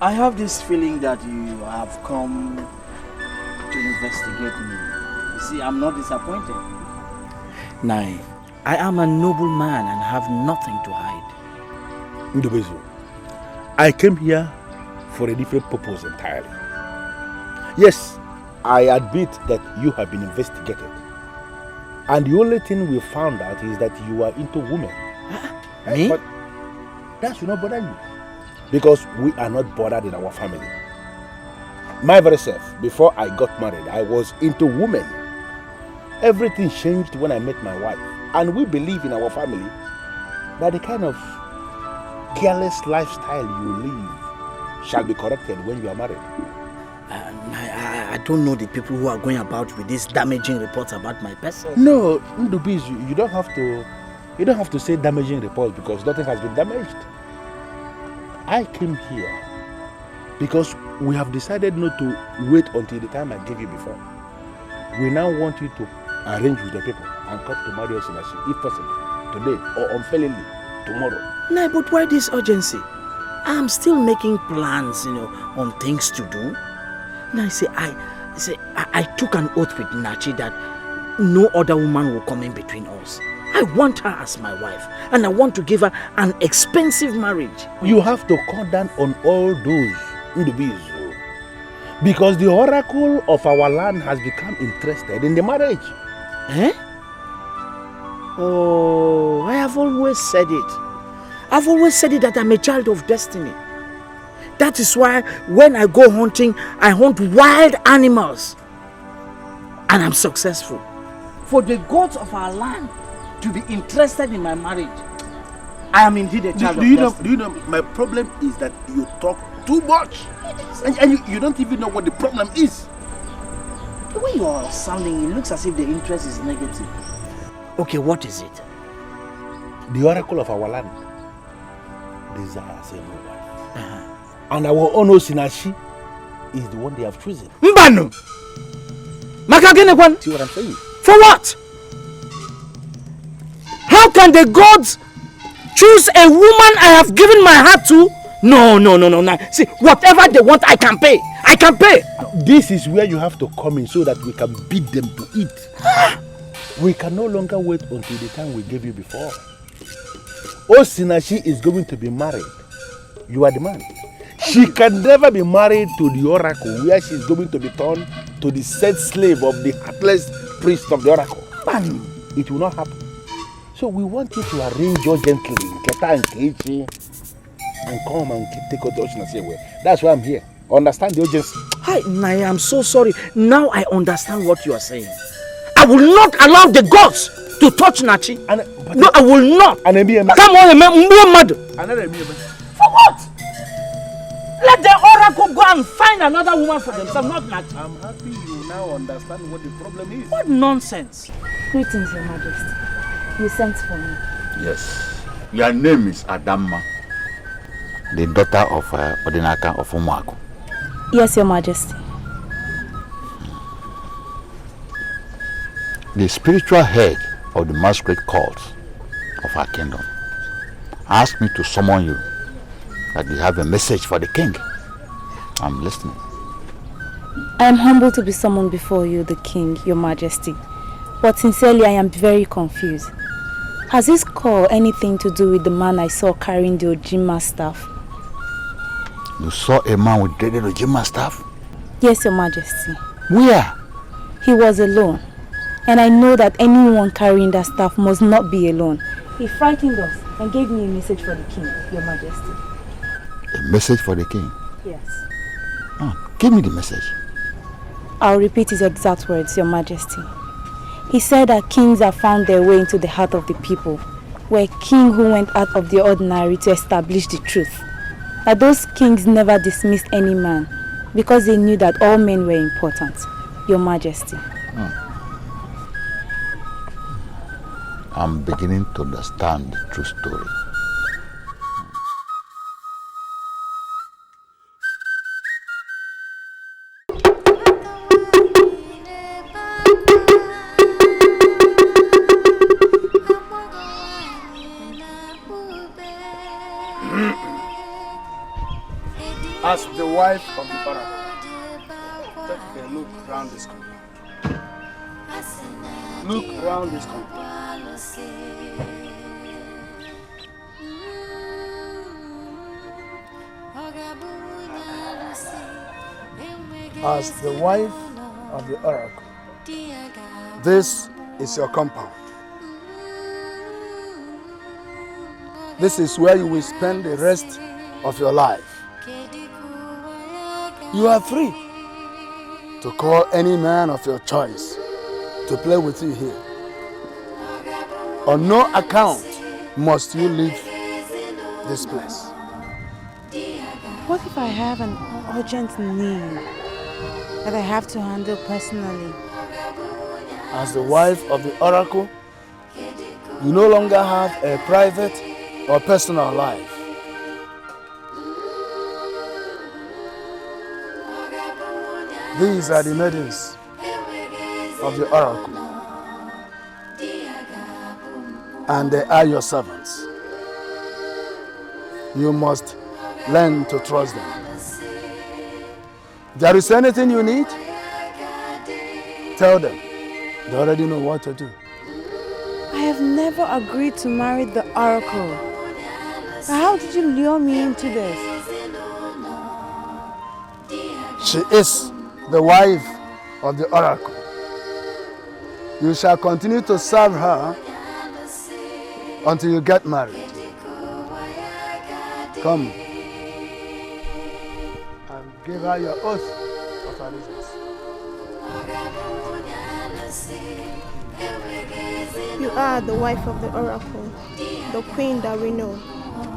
I have this feeling that you have come to investigate me. You see, I'm not disappointed. Nai, I am a noble man and have nothing to hide. Ndubuizu, I came here for a different purpose entirely. Yes, I admit that you have been investigated. And the only thing we found out is that you are into women. Me? But that should not bother you. Because we are not bothered in our family. My very self, before I got married, I was into women. Everything changed when I met my wife. And we believe in our family that the kind of careless lifestyle you live shall be corrected when you are married. I don't know the people who are going about with these damaging reports about my person. No, Ndubuizu, you don't have to say damaging reports because nothing has been damaged. I came here because we have decided not to wait until the time I gave you before. We now want you to arrange with the people and come to marry Osinachi, if possible, today or unfailingly tomorrow. No, but why this urgency? I'm still making plans, on things to do. Now I took an oath with Nachi that no other woman will come in between us. I want her as my wife, and I want to give her an expensive marriage. You have to cut down on all those, Ndubuizu, because the oracle of our land has become interested in the marriage. Eh? Oh, I have always said it. I've always said it that I'm a child of destiny. That is why when I go hunting, I hunt wild animals. And I'm successful. For the gods of our land to be interested in my marriage, I am indeed a child of destiny. Do you know, my problem is that you talk too much. And you don't even know what the problem is. The way you are sounding, it looks as if the interest is negative. Okay, what is it? The oracle of our land desires a new wife. And our own Osinachi is the one they have chosen. Mbanu! Makagene. See what I'm saying? For what? How can the gods choose a woman I have given my heart to? No. See, whatever they want, I can pay. I can pay. This is where you have to come in so that we can beat them to eat. We can no longer wait until the time we gave you before. Osinachi is going to be married. You are the man. She can never be married to the oracle where she is going to be turned to the said slave of the heartless priest of the oracle. Man, it will not happen. So we want you to arrange urgently, Keta and Keiichi, and come and take out the Osinachi away. That's why I'm here. Understand the urgency? Hi, Naya, I'm so sorry. Now I understand what you are saying. I will not allow the gods to touch Nachi. No, I will not. Come on, for what? Let the oracle go and find another woman for themselves, not Nachi. I'm happy you now understand what the problem is. What nonsense. Greetings, Your Majesty. You sent for me. Yes. Your name is Adamma, the daughter of Odinaka of Umuaha. Yes, Your Majesty. The spiritual head of the masquerade cult of our kingdom asked me to summon you, that you have a message for the king. I'm listening. I am humbled to be summoned before you, the king, Your Majesty. But sincerely, I am very confused. Has this call anything to do with the man I saw carrying the Ojima staff? You saw a man with the Ojima staff? Yes, Your Majesty. Where? He was alone. And I know that anyone carrying that staff must not be alone. He frightened us and gave me a message for the king, Your Majesty. A message for the king? Yes. Oh, give me the message. I'll repeat his exact words, Your Majesty. He said that kings have found their way into the heart of the people. We're a king who went out of the ordinary to establish the truth. That those kings never dismissed any man because they knew that all men were important, Your Majesty. I'm beginning to understand the true story. As the wife of the oracle, take a look round this compound. Look round this compound. As the wife of the oracle, this is your compound. This is where you will spend the rest of your life. You are free to call any man of your choice to play with you here. On no account must you leave this place. What if I have an urgent need that I have to handle personally? As the wife of the oracle, you no longer have a private or personal life. These are the maidens of the oracle, and they are your servants. You must learn to trust them. If there is anything you need, tell them. They already know what to do. I have never agreed to marry the oracle. How did you lure me into this? She is the wife of the oracle. You shall continue to serve her until you get married. Come and give her your oath of allegiance. You are the wife of the oracle, the queen that we know.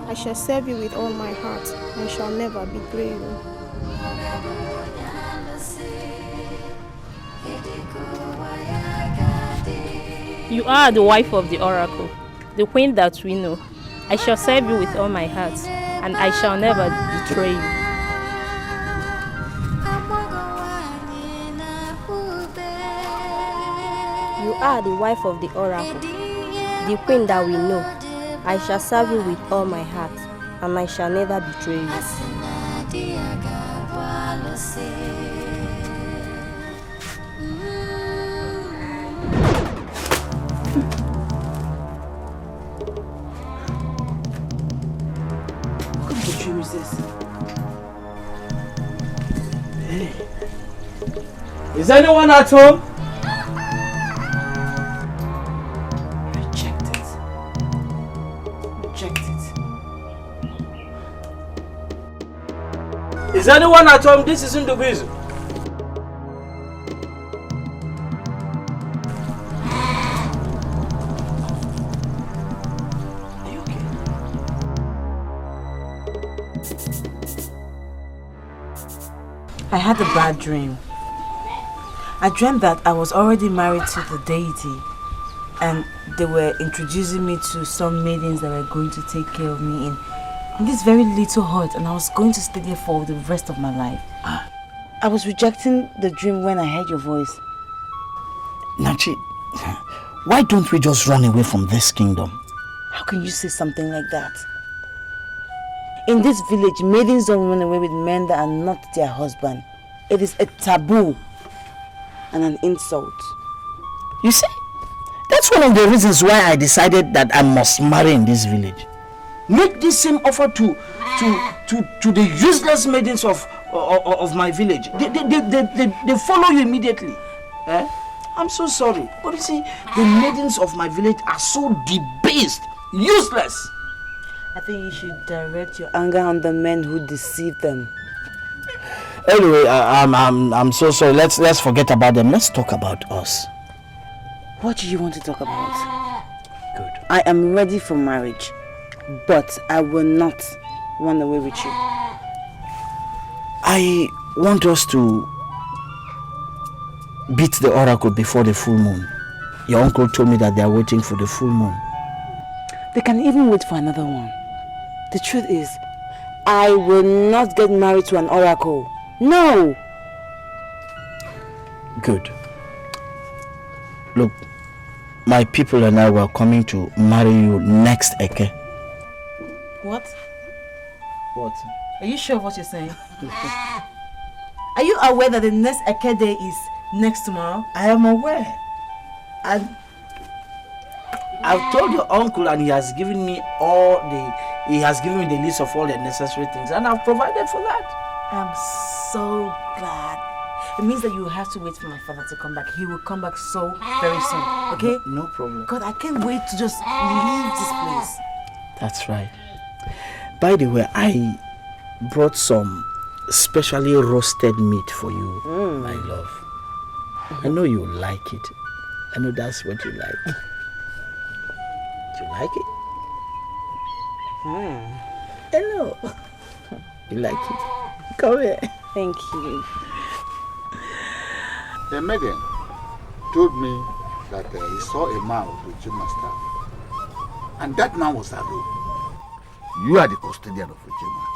I shall serve you with all my heart and shall never betray you. You are the wife of the oracle, the queen that we know. I shall serve you with all my heart, and I shall never betray you. You are the wife of the oracle, the queen that we know. I shall serve you with all my heart, and I shall never betray you. Is anyone at home? Reject it. Reject it. Is anyone at home? This is Ndubuizu. Are you okay? I had a bad dream. I dreamt that I was already married to the deity and they were introducing me to some maidens that were going to take care of me in this very little hut, and I was going to stay there for the rest of my life. I was rejecting the dream when I heard your voice. Nachi, why don't we just run away from this kingdom? How can you say something like that? In this village, maidens don't run away with men that are not their husband. It is a taboo and an insult. You see, that's one of the reasons why I decided that I must marry in this village. Make this same offer to the useless maidens of my village. They follow you immediately. Eh? I'm so sorry, but you see, the maidens of my village are so debased, useless. I think you should direct your anger on the men who deceive them. Anyway, I'm so sorry. Let's forget about them. Let's talk about us. What do you want to talk about? Good. I am ready for marriage, but I will not run away with you. I want us to beat the oracle before the full moon. Your uncle told me that they are waiting for the full moon. They can even wait for another one. The truth is, I will not get married to an oracle. No! Good. Look, my people and I were coming to marry you next Eke. What? What? Are you sure of what you're saying? Are you aware that the next Eke day is next tomorrow? I am aware. And I've told your uncle and he has given me the list of all the necessary things and I've provided for that. I'm so glad. It means that you have to wait for my father to come back. He will come back so very soon, okay? No problem. God, I can't wait to just leave this place. That's right. By the way, I brought some specially roasted meat for you, my love. I know you like it. I know that's what you like. Do you like it? I know. You like it? Come here. Thank you. The maiden told me that he saw a man with Ujima. And that man was Ado. You are the custodian of Ujima.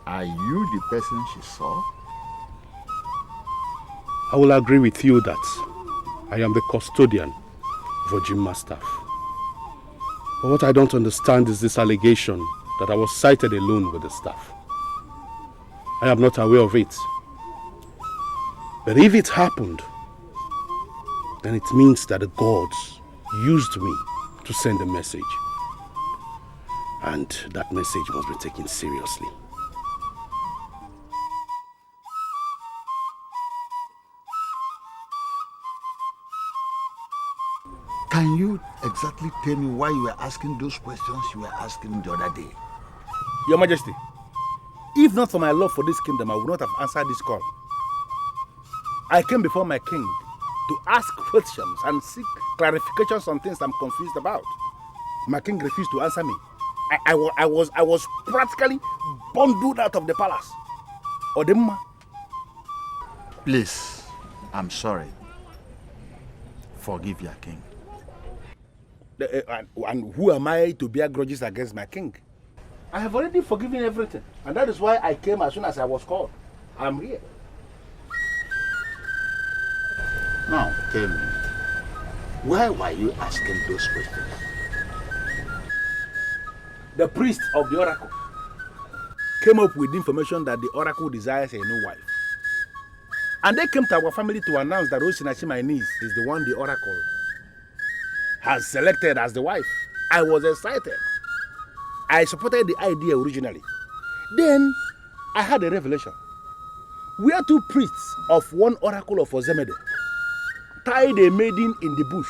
Are you the person she saw? I will agree with you that I am the custodian of Ujima staff. But what I don't understand is this allegation that I was sighted alone with the staff. I am not aware of it. But if it happened, then it means that the gods used me to send a message. And that message must be taken seriously. Can you exactly tell me why you were asking those questions you were asking the other day? Your Majesty, if not for my love for this kingdom, I would not have answered this call. I came before my king to ask questions and seek clarifications on things I'm confused about. My king refused to answer me. I was practically bundled out of the palace. Odemma. Please, I'm sorry. Forgive your king. And who am I to bear grudges against my king? I have already forgiven everything. And that is why I came as soon as I was called. I'm here. Now, tell me, why were you asking those questions? The priest of the oracle came up with information that the oracle desires a new wife. And they came to our family to announce that Osinachi, my niece, is the one the oracle has selected as the wife. I was excited. I supported the idea originally. Then I had a revelation. We are two priests of one oracle of Ozemede tied a maiden in the bush.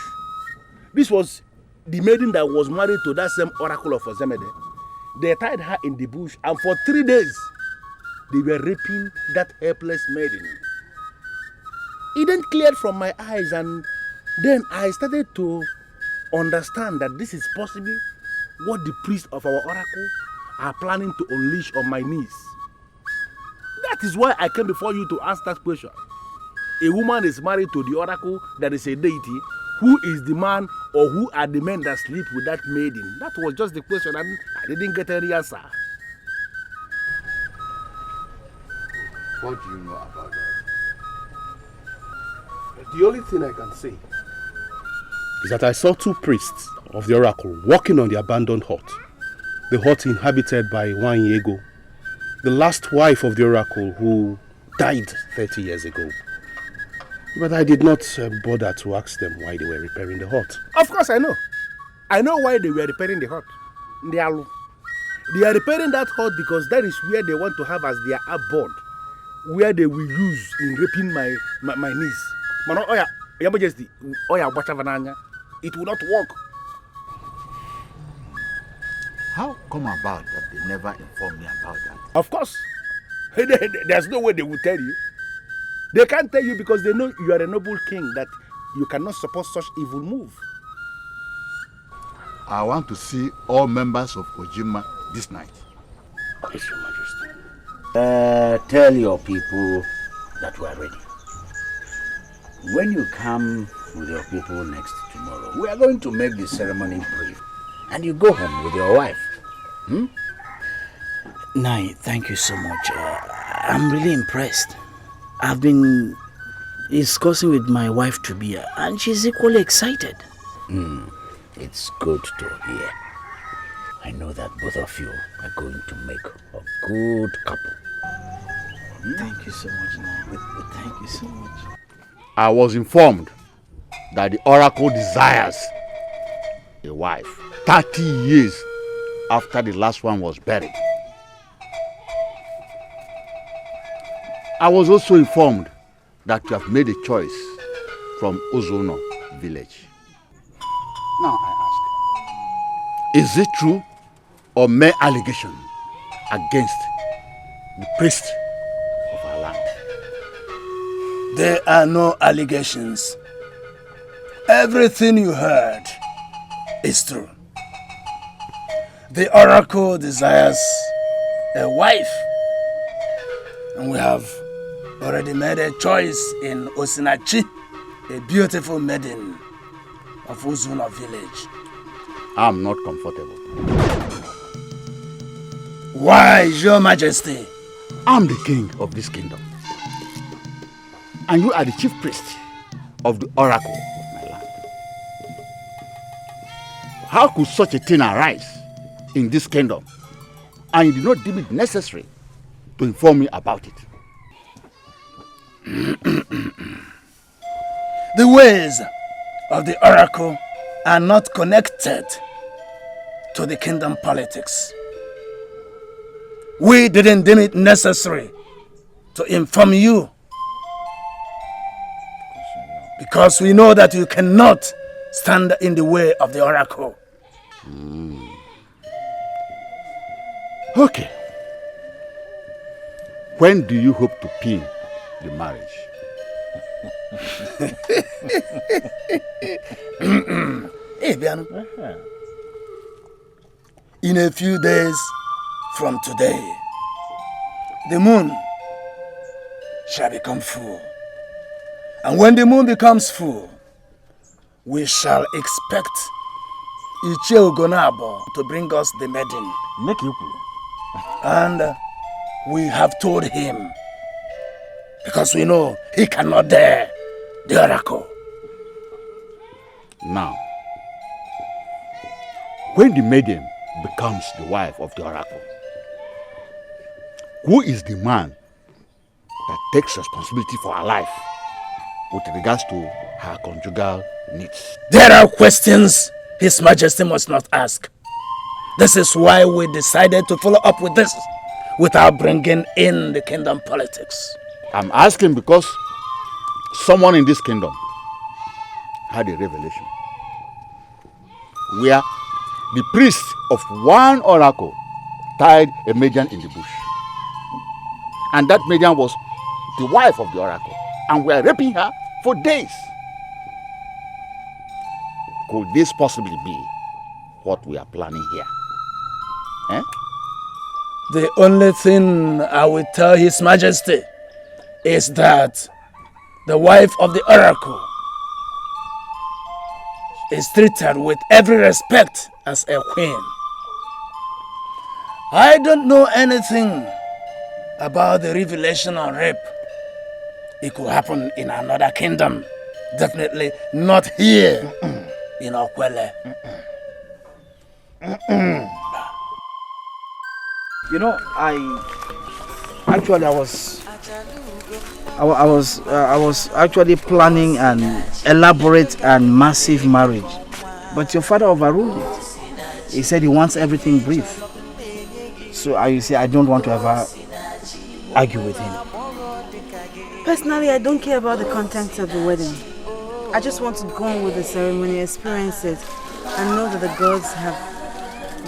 This was the maiden that was married to that same oracle of Ozemede. They tied her in the bush, and for 3 days they were raping that helpless maiden. It then cleared from my eyes, and then I started to understand that this is possibly what the priests of our oracle are planning to unleash on my niece. That is why I came before you to ask that question. A woman is married to the oracle that is a deity. Who is the man or who are the men that sleep with that maiden? That was just the question, and I didn't get any answer. What do you know about that? The only thing I can say is that I saw two priests of the oracle walking on the abandoned hut. The hut inhabited by Ini Edo, the last wife of the oracle who died 30 years ago. But I did not bother to ask them why they were repairing the hut. Of course I know. I know why they were repairing the hut. They are repairing that hut because that is where they want to have as their abode, where they will use in raping my niece. Mano, Your Majesty, it will not work. How come about that they never informed me about that? Of course. There's no way they will tell you. They can't tell you because they know you are a noble king, that you cannot support such evil move. I want to see all members of Ujima this night. Yes, Your Majesty. Tell your people that we are ready. When you come with your people next tomorrow, we are going to make the ceremony brief. And you go home with your wife. Nai, thank you so much. I'm really impressed. I've been discussing with my wife to be, and she's equally excited. It's good to hear. I know that both of you are going to make a good couple. Thank you so much, Nollywood. Thank you so much. I was informed that the oracle desires a wife 30 years after the last one was buried. I was also informed that you have made a choice from Ozono village. Now I ask, is it true or mere allegation against the priest of our land? There are no allegations. Everything you heard is true. The oracle desires a wife, and we have already made a choice in Osinachi, a beautiful maiden of Uzuno village. I'm not comfortable. Why, Your Majesty? I'm the king of this kingdom, and you are the chief priest of the oracle of my land. How could such a thing arise in this kingdom, and you did not deem it necessary to inform me about it? The ways of the oracle are not connected to the kingdom politics. We didn't deem it necessary to inform you because we know that you cannot stand in the way of the oracle. Okay. When do you hope to pin the marriage? Hey, Biano. In a few days from today, the moon shall become full. And when the moon becomes full, we shall expect Ichie Ugonabo to bring us the maiden. Make you cool. And we have told him, because we know he cannot dare the oracle. Now, when the maiden becomes the wife of the oracle, who is the man that takes responsibility for her life with regards to her conjugal needs? There are questions His Majesty must not ask. This is why we decided to follow up with this without bringing in the kingdom politics. I'm asking because someone in this kingdom had a revelation where the priest of one oracle tied a maiden in the bush, and that maiden was the wife of the oracle, and we are raping her for days. Could this possibly be what we are planning here? Eh? The only thing I will tell His Majesty is that the wife of the oracle is treated with every respect as a queen. I don't know anything about the revelation on rape. It could happen in another kingdom. Definitely not here in Okwuele. You know, I was actually planning an elaborate and massive marriage, but your father overruled it. He said he wants everything brief. So you see, I don't want to ever argue with him. Personally, I don't care about the contents of the wedding. I just want to go on with the ceremony, experience it, and know that the gods have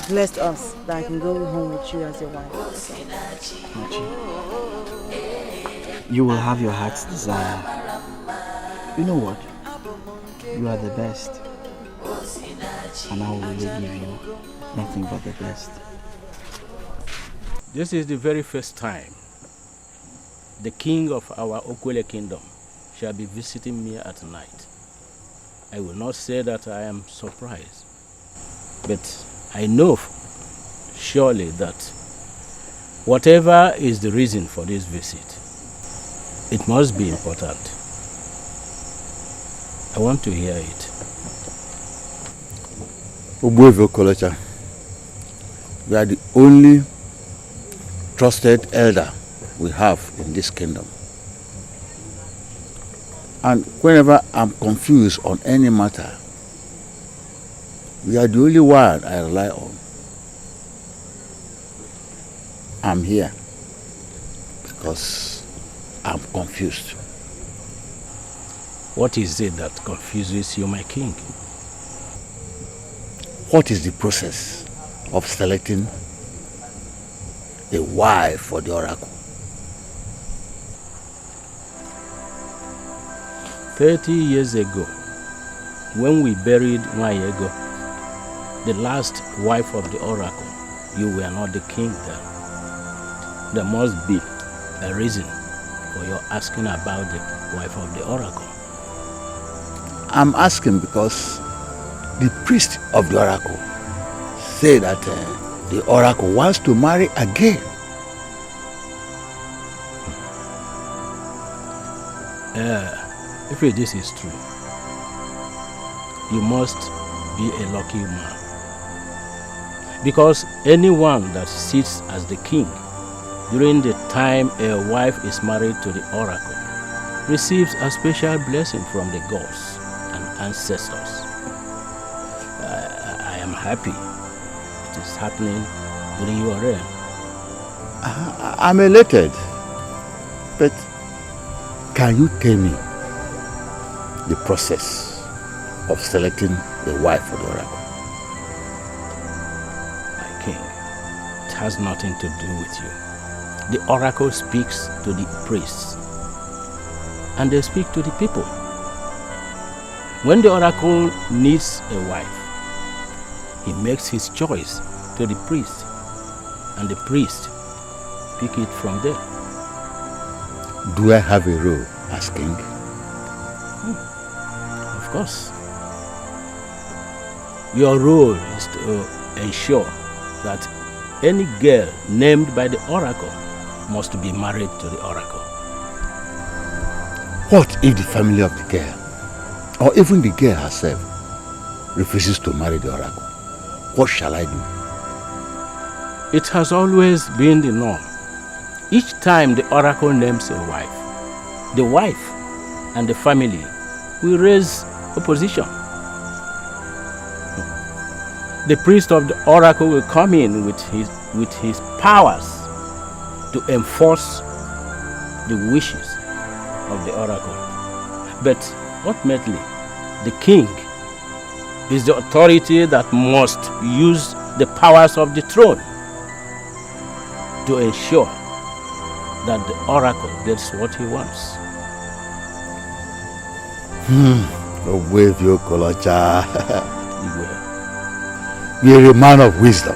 blessed us, that I can go home with you as your wife. You will have your heart's desire. You know what? You are the best. And I will really give you nothing but the best. This is the very first time the king of our Okwuele kingdom shall be visiting me at night. I will not say that I am surprised, but I know surely that whatever is the reason for this visit, it must be important. I want to hear it. Umuaha, You are the only trusted elder we have in this kingdom. And whenever I'm confused on any matter, you are the only one I rely on. I'm here because I'm confused. What is it that confuses you, my king? What is the process of selecting a wife for the oracle? 30 years ago, when we buried Nwayego, the last wife of the oracle, you were not the king then. There must be a reason for your asking about the wife of the oracle. I'm asking because the priest of the oracle said that the oracle wants to marry again. If this is true, you must be a lucky man. Because anyone that sits as the king during the time a wife is married to the oracle receives a special blessing from the gods and ancestors. I am happy it is happening during your reign. I'm elated, but can you tell me the process of selecting a wife for the oracle? My king, it has nothing to do with you. The oracle speaks to the priests, and they speak to the people. When the oracle needs a wife, he makes his choice to the priest, and the priest pick it from there. Do I have a role as king? Of course. Your role is to ensure that any girl named by the oracle must be married to the oracle. What if the family of the girl, or even the girl herself, refuses to marry the oracle? What shall I do? It has always been the norm. Each time the oracle names a wife and the family will raise opposition. The priest of the oracle will come in with his powers to enforce the wishes of the oracle. But ultimately, the king is the authority that must use the powers of the throne to ensure that the oracle gets what he wants. Okwuele Okolocha. You are a man of wisdom.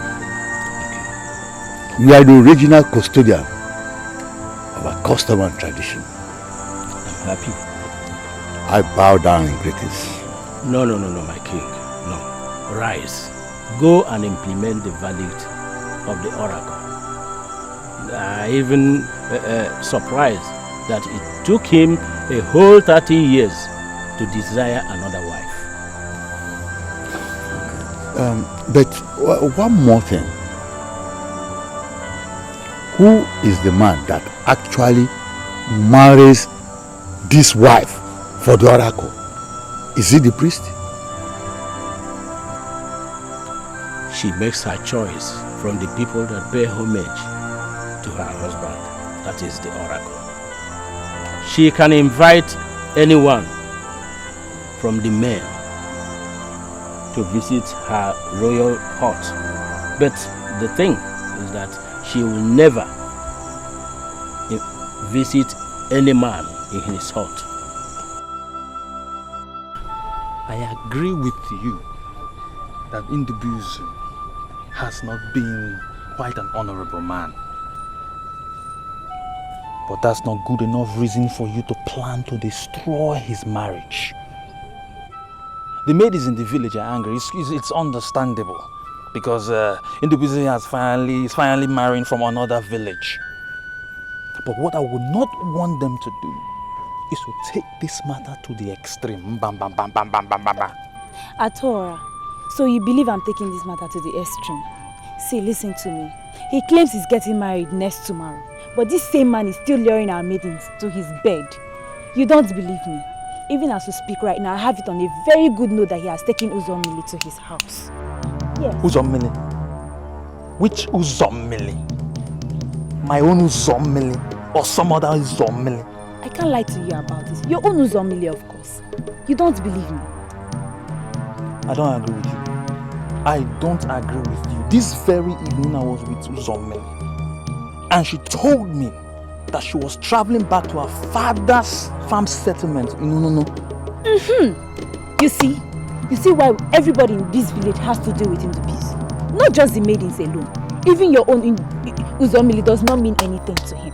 You are the original custodian of our custom and tradition. I'm happy. I bow down in greetings. No, my king. No. Rise. Go and implement the verdict of the oracle. I even surprised that it took him a whole 30 years to desire another wife. But one more thing. Who is the man that actually marries this wife for the oracle? Is it the priest? She makes her choice from the people that pay homage to her husband, that is the oracle. She can invite anyone from the men to visit her royal hut. But the thing is that she will never visit any man in his hut. I agree with you that Ndubuizu has not been quite an honorable man. But that's not good enough reason for you to plan to destroy his marriage. The ladies in the village are angry. It's understandable because Ndubuizu is finally marrying from another village. But what I would not want them to do is to take this matter to the extreme. Bam, bam, bam, bam, bam, bam, bam, bam. Atora, so you believe I'm taking this matter to the extreme? See, listen to me. He claims he's getting married next tomorrow. But this same man is still luring our maidens to his bed. You don't believe me. Even as we speak right now, I have it on a very good note that he has taken Uzomili to his house. Yes. Uzomili? Which Uzomili? My own Uzomili or some other Uzomili? I can't lie to you about this. Your own Uzomili, of course. You don't believe me. I don't agree with you. I don't agree with you. This very evening I was with Uzomili, and she told me that she was traveling back to her father's farm settlement in Unono. You see why everybody in this village has to deal with Ndubuizu. Not just the maidens alone. Even your own Uzomili does not mean anything to him.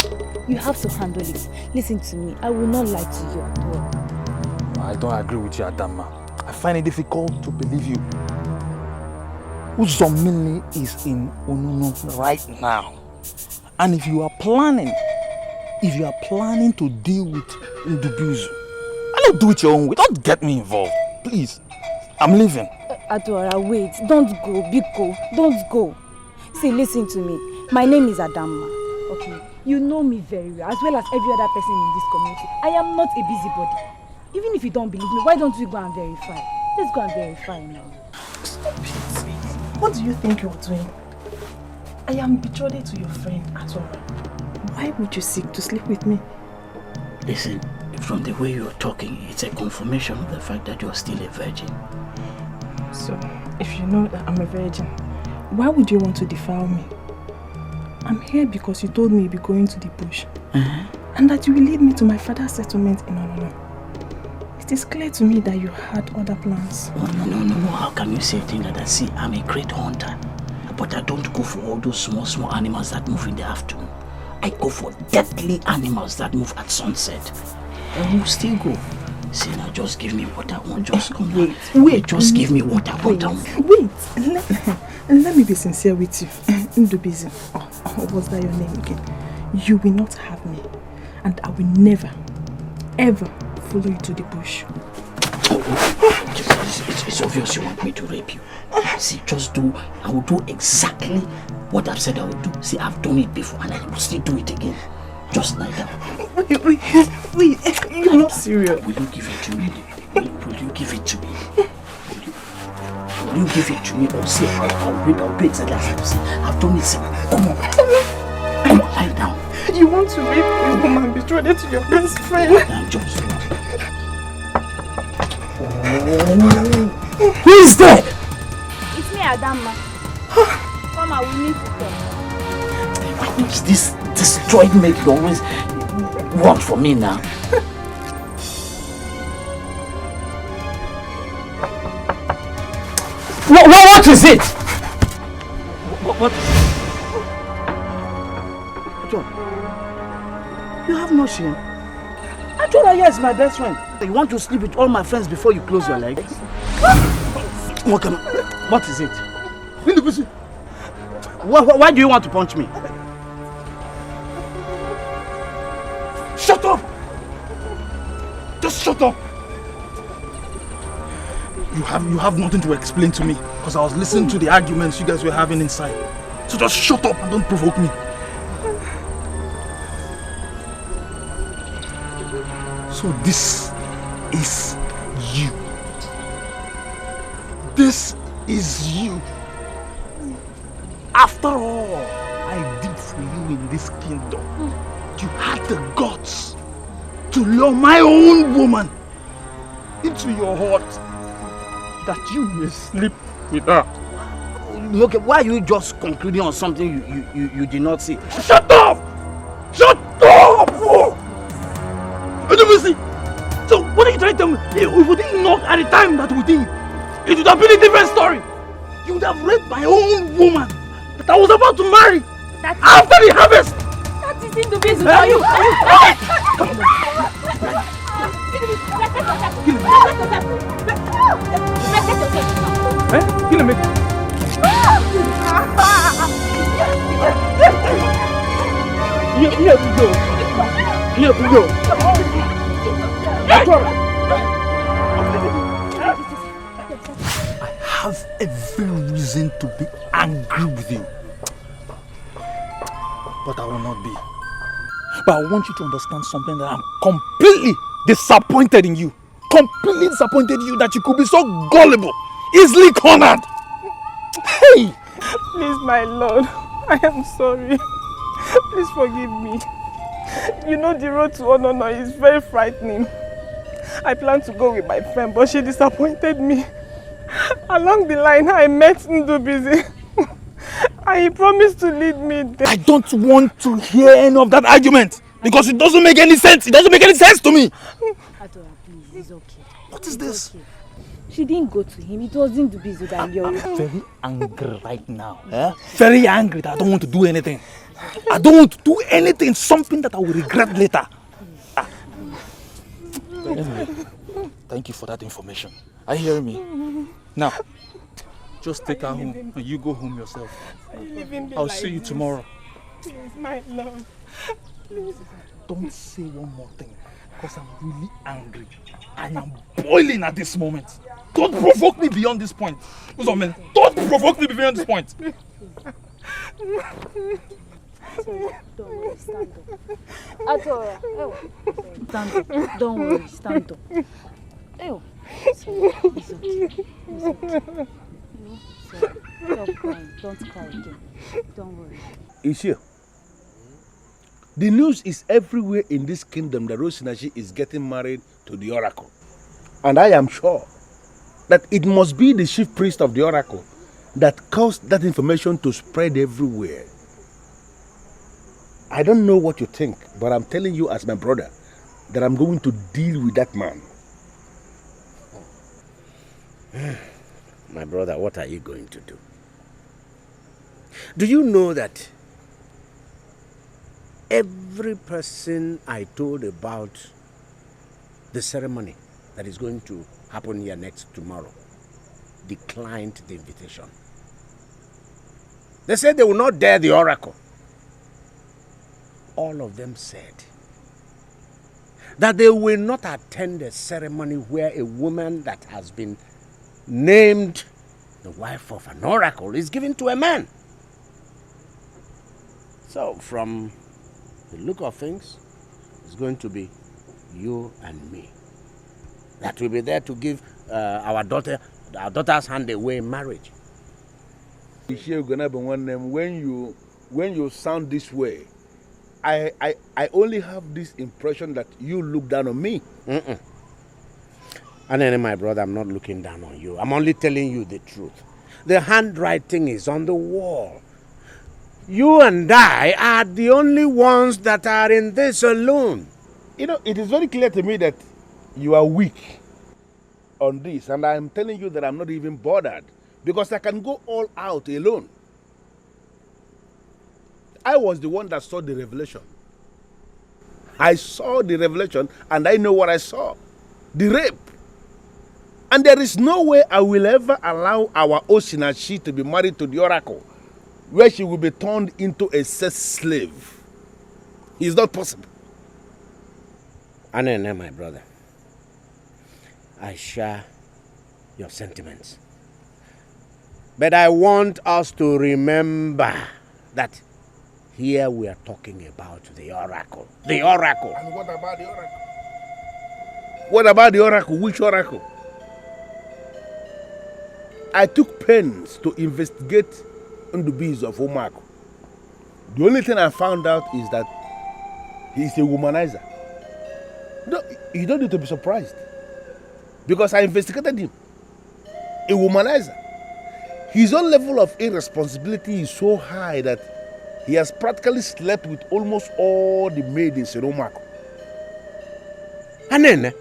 You have to handle it. Listen to me, I will not lie to you at all. I don't agree with you, Adama. I find it difficult to believe you. Uzomili is in Unono right now. And if you are planning to deal with Ndubuizu, I don't do it your own way. Don't get me involved, please. I'm leaving. Adora, wait. Don't go, Biko. Don't go. See, listen to me. My name is Adama. Okay? You know me very well, as well as every other person in this community. I am not a busybody. Even if you don't believe me, why don't we go and verify? Let's go and verify now. Stop it. What do you think you're doing? I am betrothed to your friend, Atora. Why would you seek to sleep with me? Listen, from the way you're talking, it's a confirmation of the fact that you're still a virgin. So, if you know that I'm a virgin, why would you want to defile me? I'm here because you told me you'd be going to the bush. And that you will lead me to my father's settlement in Onono. It is clear to me that you had other plans. Oh, no. How can you say a thing like that? See, I'm a great hunter. But I don't go for all those small animals that move in the afternoon. I go for deadly animals that move at sunset. And we'll still go. See, now just give me what I want. Just come Wait. Just give me what I want. Wait. Let me be sincere with you. Ndubuizu. What's that your name again? You will not have me. And I will never, ever follow you to the bush. It's obvious you want me to rape you. See, I will do exactly what I've said I will do. See, I've done it before and I will still do it again. Just like that. Wait, you're not serious. Will you give it to me? Will you give it to me? Will you give it to me? Or see, I'll do exactly as I've said. I've done it, see. Come on, lie down. You want to rape a woman betrothed to your best friend? Now, just who is there? It's me, Adama. Come on, we need to talk. This destroyed maid always want for me now. What is it? What is it? John, you have no shame. I told her, yes, my best friend. You want to sleep with all my friends before you close your legs? What is it? Why do you want to punch me? Shut up! Just shut up! You have nothing to explain to me because I was listening to the arguments you guys were having inside. So just shut up and don't provoke me. So this is you. This is you. After all I did for you in this kingdom, you had the guts to lure my own woman into your heart that you may sleep with her. Okay, why are you just concluding on something you did not see? Shut up! Shut up! So what are you trying to tell me? If we didn't knock at the time that we did, it would have been a different story. You would have raped my own woman that I was about to marry after the harvest. That is Ndubuizu. Are you? Kill him. Here we go. I have every reason to be angry with you. But I will not be. But I want you to understand something, that I'm completely disappointed in you. Completely disappointed in you that you could be so gullible, easily cornered. Hey! Please, my Lord, I am sorry. Please forgive me. You know the road to honor is very frightening. I planned to go with my friend, but she disappointed me. Along the line, I met Ndubuizu. And he promised to lead me there. I don't want to hear any of that argument, because it doesn't make any sense. It doesn't make any sense to me. Adora, please, it's okay. What is this? Okay. She didn't go to him. It wasn't Ndubuizu that you're... I'm very angry right now. Very angry that I don't want to do anything. I don't want to do anything, something that I will regret later. Anyway, thank you for that information. Are you hearing me? Now, just take her home and you go home yourself. I'll see you tomorrow. Please, my love. Please. Don't say one more thing, because I'm really angry. I am boiling at this moment. Don't provoke me beyond this point. Don't provoke me beyond this point. Don't worry, stand up. Adora, stand up. Don't worry, stand up. It's okay. It's okay. Stop crying. Don't cry again. Don't worry. Ishio, the news is everywhere in this kingdom that Osinachi is getting married to the oracle. And I am sure that it must be the chief priest of the oracle that caused that information to spread everywhere. I don't know what you think, but I'm telling you as my brother that I'm going to deal with that man. My brother, what are you going to do? Do you know that every person I told about the ceremony that is going to happen here next tomorrow declined the invitation? They said they will not dare the oracle. All of them said that they will not attend a ceremony where a woman that has been named the wife of an oracle is given to a man. So, from the look of things, it's going to be you and me that will be there to give our daughter's hand away in marriage. When you sound this way, I only have this impression that you look down on me. And then, my brother, I'm not looking down on you. I'm only telling you the truth. The handwriting is on the wall. You and I are the only ones that are in this alone. You know, it is very clear to me that you are weak on this, and I'm telling you that I'm not even bothered, because I can go all out alone. I was the one that saw the revelation. I saw the revelation, and I know what I saw. The rape. And there is no way I will ever allow our Osinachi to be married to the oracle, where she will be turned into a sex slave. It's not possible. Anene, my brother, I share your sentiments. But I want us to remember that here we are talking about the oracle. The oracle. And what about the oracle? What about the oracle? Which oracle? I took pains to investigate Ndubuizu of Umuaha. The only thing I found out is that he is a womanizer. No, you don't need to be surprised, because I investigated him. A womanizer. His own level of irresponsibility is so high that he has practically slept with almost all the maidens in Umuaha. And then,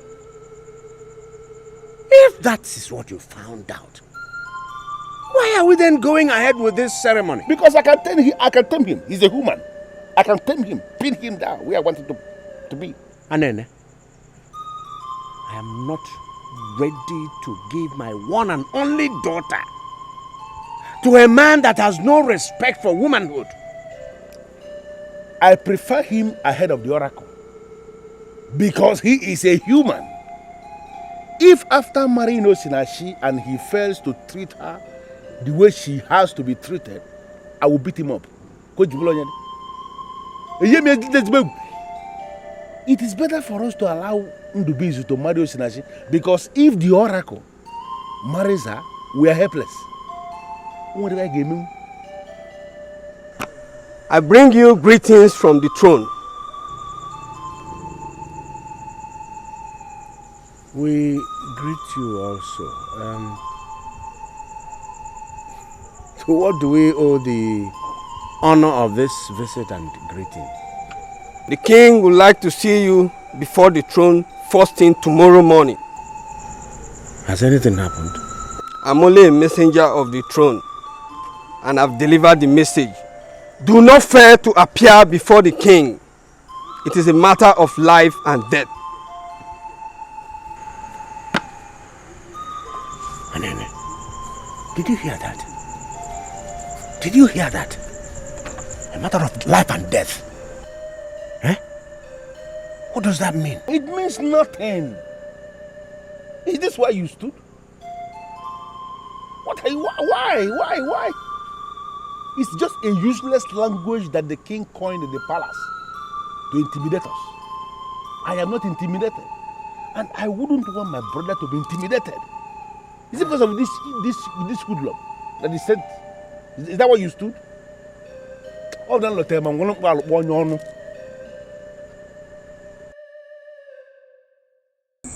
if that is what you found out, why are we then going ahead with this ceremony? Because I can tame him. He's a human. I can tame him, pin him down where I want him to be. And then, I am not ready to give my one and only daughter to a man that has no respect for womanhood. I prefer him ahead of the oracle, because he is a human. If after marrying Osinachi and he fails to treat her the way she has to be treated, I will beat him up. It is better for us to allow Ndubuizu to marry Osinachi, because if the oracle marries her, we are helpless. What did I give him? I bring you greetings from the throne. We greet you also. To what do we owe the honor of this visit and greeting? The king would like to see you before the throne first thing tomorrow morning. Has anything happened? I'm only a messenger of the throne, and I've delivered the message. Do not fear to appear before the king. It is a matter of life and death. Anene, did you hear that? Did you hear that? A matter of life and death. Eh? What does that mean? It means nothing. Is this why you stood? What are you? Why? It's just a useless language that the king coined in the palace to intimidate us. I am not intimidated, and I wouldn't want my brother to be intimidated. Is it because of this hoodlum that he said? Is that why you stood? Oh, then let him. I'm going to.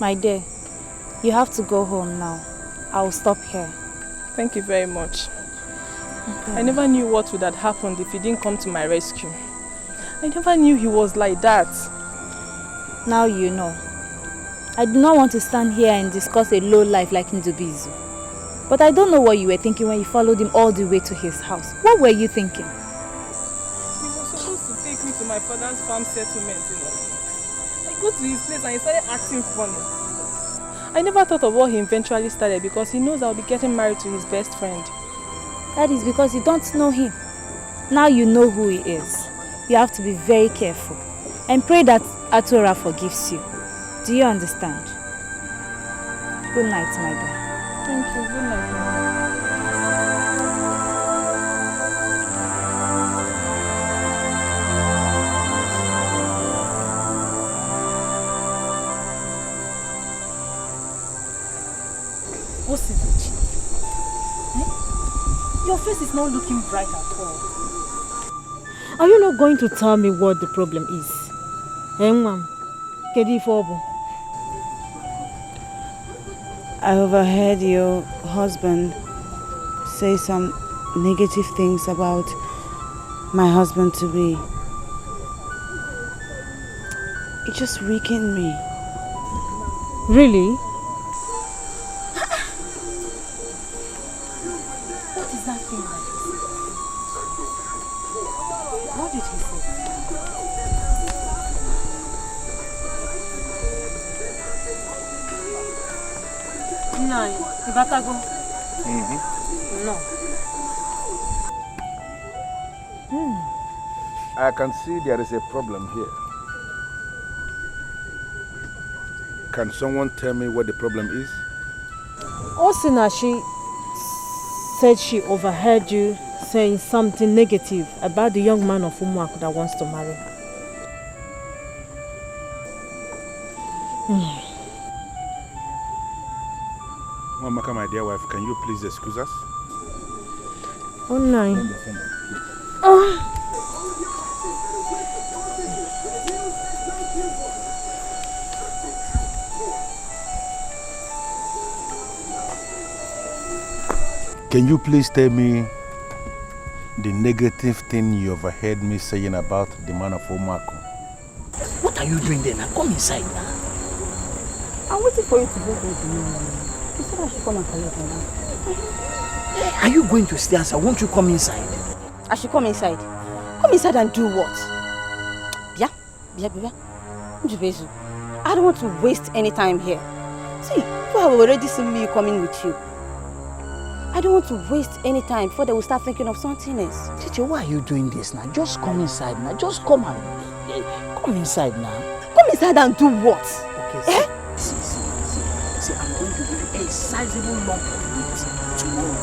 My dear, you have to go home now. I will stop here. Thank you very much. I never knew what would have happened if he didn't come to my rescue. I never knew he was like that. Now you know. I do not want to stand here and discuss a low life like Ndubuizu. But I don't know what you were thinking when you followed him all the way to his house. What were you thinking? He was supposed to take me to my father's farm settlement, you know. I go to his place and he started acting funny. I never thought of what he eventually started because he knows I'll be getting married to his best friend. That is because you don't know him. Now you know who he is. You have to be very careful and pray that Atora forgives you. Do you understand? Good night, my dear. Thank you. Good night. Osinachi, your face is not looking bright at all. Are you not going to tell me what the problem is? I overheard your husband say some negative things about my husband to be. It just weakened me. Really? What is that thing like this? What did he say? No, Ibatago. No. I can see there is a problem here. Can someone tell me what the problem is? Osinachi said she overheard you saying something negative about the young man of Umuaha that wants to marry her. Mwamaka, my dear wife, can you please excuse us? Oh, no. Can you please tell me the negative thing you overheard me saying about the man of Umuaha? What are you doing there now? Come inside now. I'm waiting for you to go there. You said I should come and collect her now. Are you going to stay outside? Won't you come inside? I should come inside. Come inside and do what? Bia. Ndubuizu, I don't want to waste any time here. See, people have already seen me coming with you. I don't want to waste any time before they will start thinking of something else. Chichi, why are you doing this now? Just come inside now. Just come and come inside now. Come inside and do what? Okay, see, I'm going to give you a sizable lump of meat tomorrow.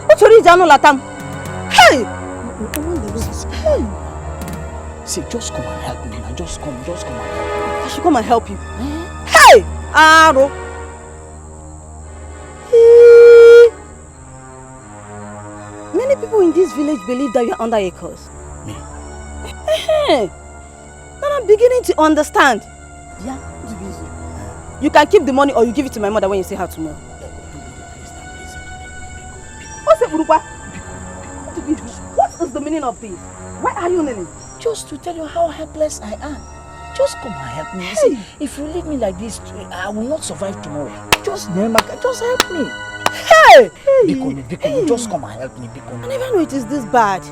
What are you doing, Latam? Hey! See, just come and help me now. Just come and help me. I should come and help you. Hey! Aro! Many people in this village believe that you are under a curse. Me? Now I'm beginning to understand. Yeah, Ndubuizu. You can keep the money or you give it to my mother when you see her tomorrow. What's it, Urupa? What is the meaning of this? Why are you kneeling? Just to tell you how helpless I am. Just come and help me. See, if you leave me like this, I will not survive tomorrow. Just help me. Hey! Biko, just come and help me, Biko. I never know it is this bad.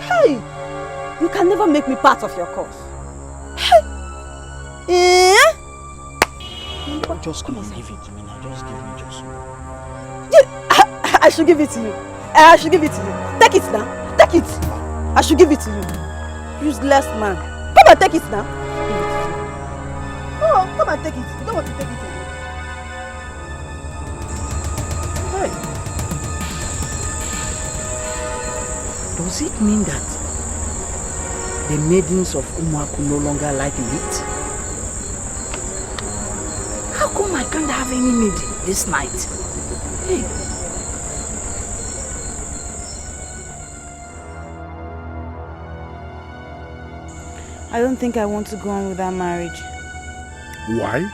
Hey! You can never make me part of your cause. Hey! Just come and give it to me now. Just give me just one. I should give it to you. I should give it to you. Take it now. Take it. I should give it to you. Useless man. Come and take it now. Give it to you. Oh, come and take it. You don't want to take it again. Hey. Does it mean that the maidens of Umuaha no longer like meat? How come I can't have any maid this night? Hey. I don't think I want to go on with that marriage. Why?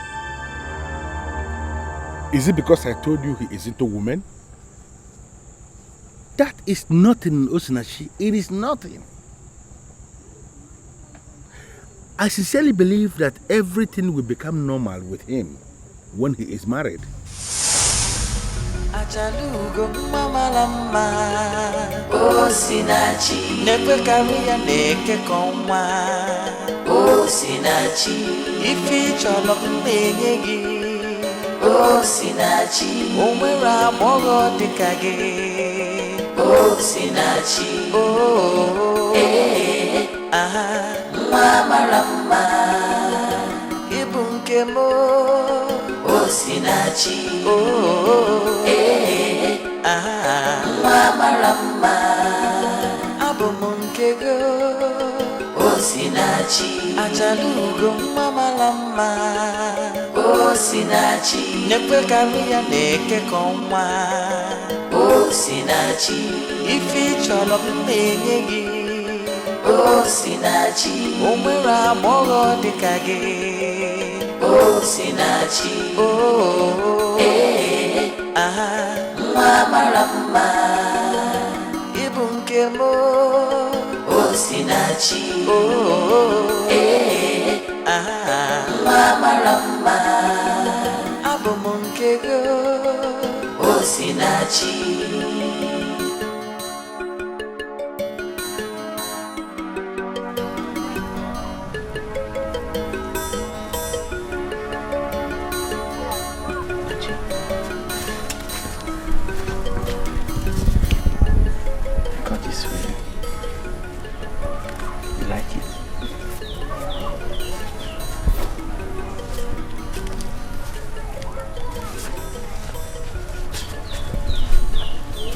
Is it because I told you he isn't a woman? That is nothing, Osinachi. It is nothing. I sincerely believe that everything will become normal with him when he is married. Achalugo mama lama Osinachi Nekwe kariya neke konwa Osinachi Ifi cholo mmenyegi Osinachi Omwera mogo dikage Osinachi Aha mama lama Ibunke mo Osinachi Mama Rama Abomunkego Osinachi Achalugo Mama Rama Osinachi Nekwe kariya neke konwa Osinachi Ifi cholo mmenyegi Osinachi Omwera mogo dikage Osinachi Mama Rama Ibunke mo Osinachi Mama Rama Abomunkego Osinachi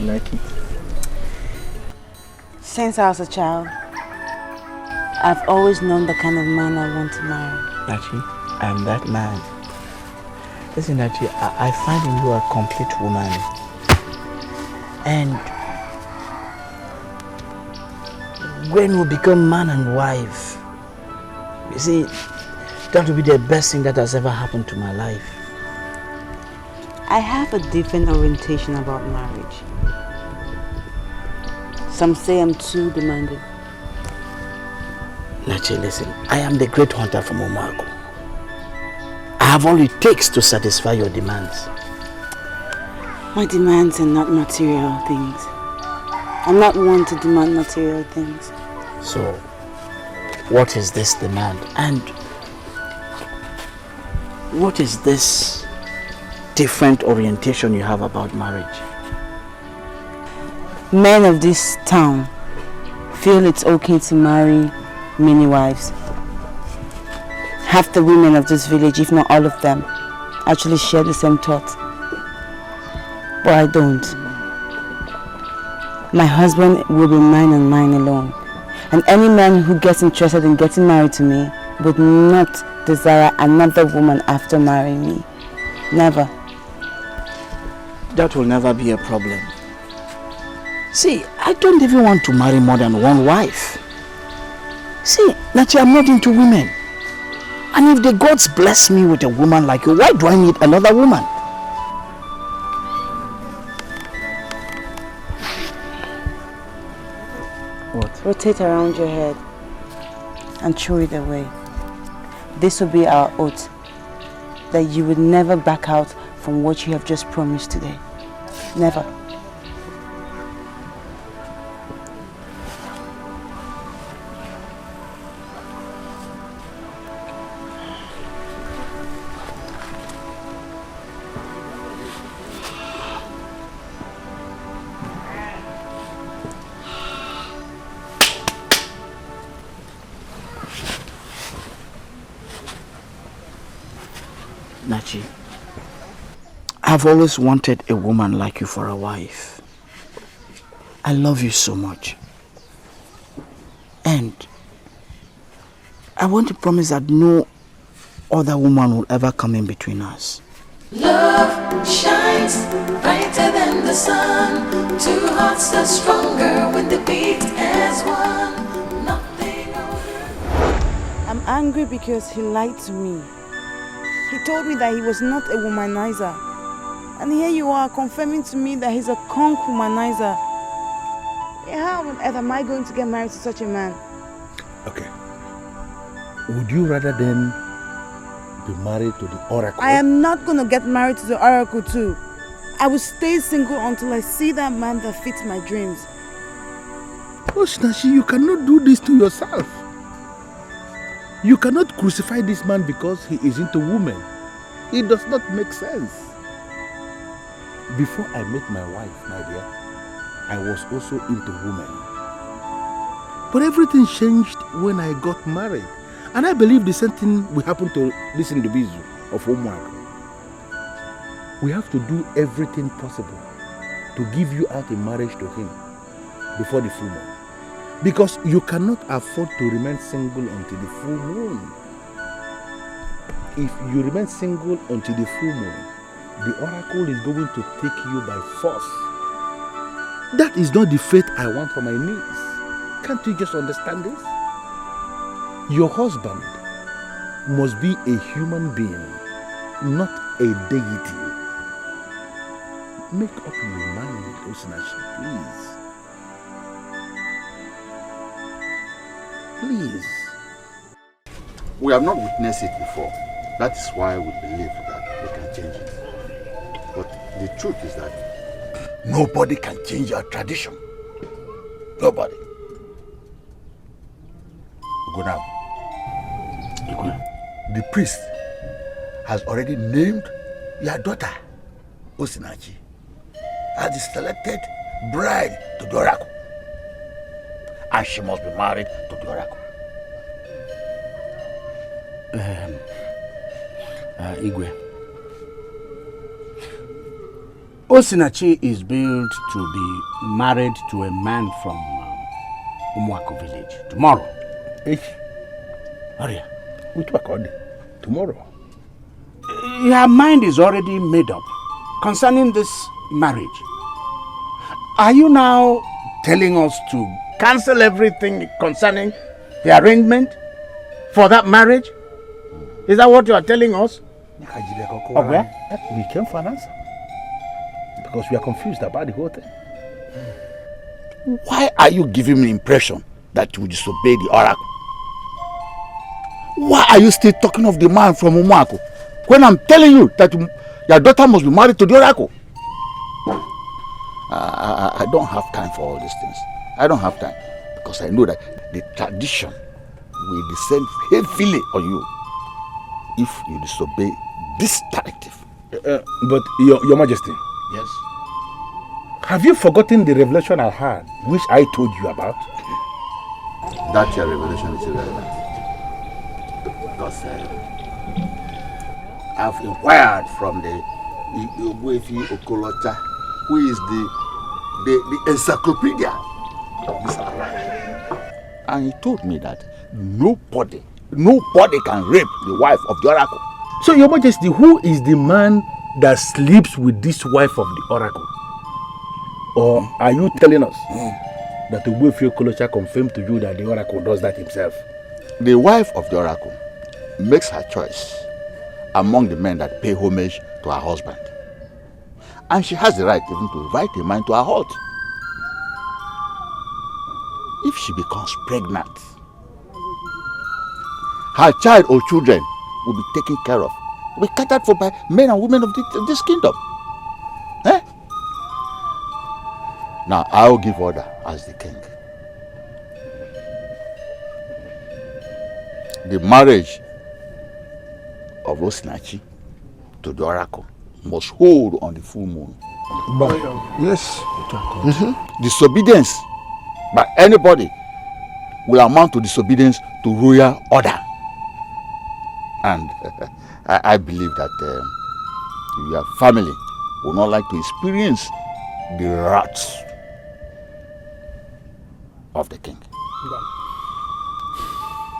Like it? Since I was a child, I've always known the kind of man I want to marry. Nachi, I am that man. Listen, Nachi, I find in you a complete woman. And when we become man and wife, you see, that will be the best thing that has ever happened to my life. I have a different orientation about marriage. Some say I'm too demanding. Nachi, listen, I am the great hunter from Umuaha. I have all it takes to satisfy your demands. My demands are not material things. I'm not one to demand material things. So, what is this demand? And what is this different orientation you have about marriage? Men of this town feel it's okay to marry many wives. Half the women of this village, if not all of them, actually share the same thought. But I don't. My husband will be mine and mine alone. And any man who gets interested in getting married to me would not desire another woman after marrying me. Never. That will never be a problem. See, I don't even want to marry more than one wife. See, Nachi, I'm not into women. And if the gods bless me with a woman like you, why do I need another woman? What? Rotate around your head and throw it away. This will be our oath that you would never back out from what you have just promised today. Never. Nachi, I've always wanted a woman like you for a wife. I love you so much. And I want to promise that no other woman will ever come in between us. Love shines brighter than the sun. Two hearts are stronger when they beat as one. Nothing I'm angry because he lied to me. He told me that he was not a womanizer. And here you are confirming to me that he's a conk womanizer. How on earth am I going to get married to such a man? Okay. Would you rather then be married to the oracle? I am not going to get married to the oracle too. I will stay single until I see that man that fits my dreams. Osinachi, you cannot do this to yourself. You cannot crucify this man because he is into women. It does not make sense. Before I met my wife, my dear, I was also into women. But everything changed when I got married. And I believe the same thing will happen to this Ndubuizu of Umuaha. We have to do everything possible to give you out in marriage to him before the full moon. Because you cannot afford to remain single until the full moon. If you remain single until the full moon, the oracle is going to take you by force. That is not the fate I want for my niece. Can't you just understand this? Your husband must be a human being, not a deity. Make up your mind, Osinachi, please. Please. We have not witnessed it before. That is why we believe that we can change it. But the truth is that nobody can change our tradition. Nobody. Go now. The priest has already named your daughter, Osinachi, as the selected bride to the oracle. And she must be married to the oracle. Igwe. Osinachi is built to be married to a man from Umuaha village tomorrow. Aria, tomorrow? Her mind is already made up concerning this marriage. Are you now telling us to cancel everything concerning the arrangement for that marriage? Is that what you are telling us? Okay. We came for an answer. Because we are confused about the whole thing. why are you giving me the impression that you will disobey the oracle? Why are you still talking of the man from Umuaha when I'm telling you that your daughter must be married to the oracle? I don't have time for all these things. I don't have time because I know that the tradition will descend heavily on you if you disobey this directive. But your Majesty. Yes. Have you forgotten the revelation I had, which I told you about? That your revelation is irrelevant. Because I've inquired from the Okoli, who is the the encyclopedia of this island. And he told me that nobody can rape the wife of the oracle. So, Your Majesty, who is the man that sleeps with this wife of the oracle? Or are you telling us that Ugezu Kolocha confirmed to you that the oracle does that himself? The wife of the oracle makes her choice among the men that pay homage to her husband. And she has the right even to invite a man to her hut. If she becomes pregnant, her child or children will be taken care of, will be catered for by men and women of this kingdom. Eh? Now I'll give order as the king. The marriage of Osinachi to the oracle must hold on the full moon. But, yes. Disobedience by anybody will amount to disobedience to royal order. And I believe that your family will not like to experience the wrath of the king.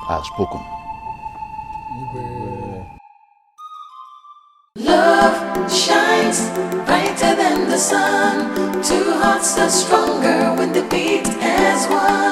I have spoken. Love shines brighter than the sun. Two hearts are stronger when they beat as one.